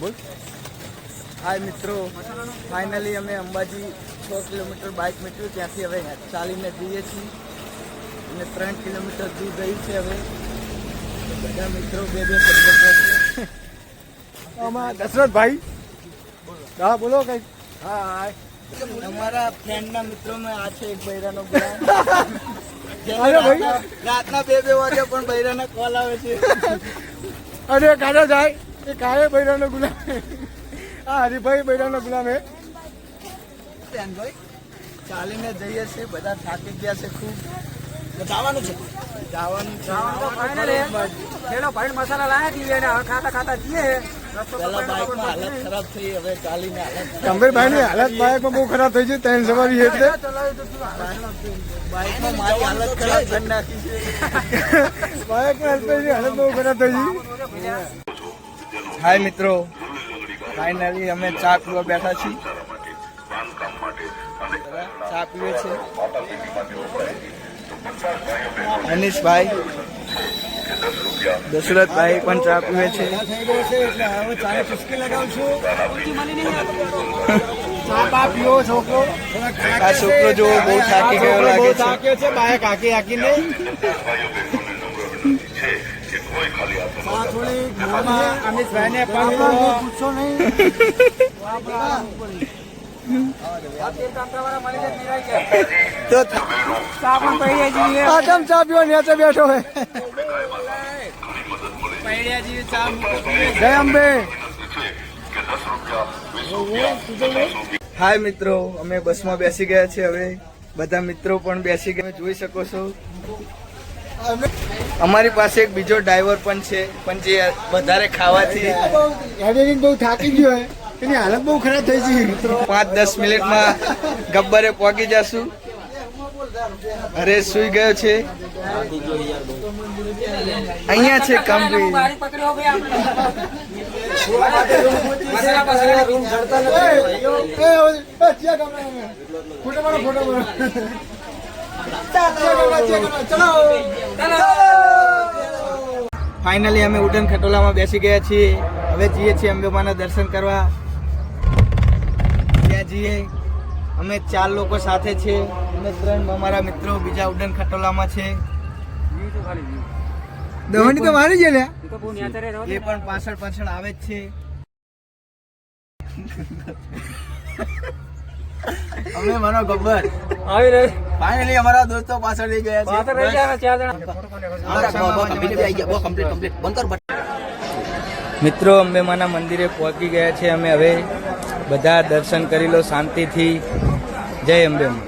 બોલ. હાય મિત્રો, ફાઇનલી અમે અંબાજી 6 કિલોમીટર બાઇક મેળવ્યું, ત્યાંથી હવે ચાલીને જઈએ છીએ અને 3 કિલોમીટર દૂર ગઈ છે. હવે બધા મિત્રો બે શબ્દો છે. દશરથભાઈ હા બોલો કઈ. હા હાય, અમારા ફ્રેન્ડના મિત્રોમાં આ છે એક બૈરાનો ગુલામ. રાતના 2 વાગે પણ બૈરાના કોલ આવે છે. અરે કાઢો જાય એ કાળે બૈરાનો ગુલામ. હા હરિભાઈ બૈરાનો ગુલામ હે. ચાલીને જઈએ છીએ, બધા થાકી ગયા છે ખૂબ. જવાનું છે ભાઈ મસાલા લાયા છીએ અને ખાતા ખાતા છીએ. પેલા બાઇકમાં હાલત ખરાબ થઈ, હવે ચાલીને હાલત. ગંભીરભાઈ ની હાલત બાઇકમાં બહુ ખરાબ થઈ છે. 3 સવારી એટલે બાઇકમાં મારી હાલત ખરાબ કરી નાખી છે. બાઇકમાં હાલત બહુ ખરાબ થઈ છે. હાય મિત્રો, ફાઇનલી અમે ચા પીવા બેઠા છીએ. ચા પીવે છે અનીશભાઈ, દશરથભાઈ પણ ચા પીવે છે. આ છોકરો જો બહુ થાકી ગયો લાગે છે. બાઇક હાકી હાકીને અમિતભાઈને પૂછો નહીં. તો ચા પીવા નીચે બેઠો હે. જય અંબે. હાય મિત્રો, અમે બસમાં બેસી ગયા છે. હવે બધા મિત્રો પણ બેસી ગયા, જોઈ શકો છો. અમારી પાસે એક બીજો ડ્રાઈવર પણ છે, પણ જે વધારે ખાવાથી બહુ થાકી ગયો હે. એની હાલત બહુ ખરાબ થઈ છે. 5-10 મિનિટમાં ગબ્બરે પહોંચી જશું. હરેશ સુઈ ગયો છે. અહીંયા છે કંપની. ફાઇનલી અમે ઉડન ખટોલામાં બેસી ગયા છીએ. હવે જઈએ છીએ અંબેમાના દર્શન કરવા. ત્યાં જઈએ. અમે 4 લોકો સાથે છે અને 3 અમારા મિત્રો બીજા ઉડન ખટોલામાં છે. દવાની તો મારી છે ને, એ પણ પાછળ આવે જ છે. અમે માનો ગબ્બર આવી રહે. ફાઇનલી અમારા દોસ્તો પાછળ લઈ ગયા છે. મિત્રો અંબેમાના મંદિરે પહોંચી ગયા છે અમે. હવે બધા દર્શન કરી લો શાંતિથી. જય અંબેમા.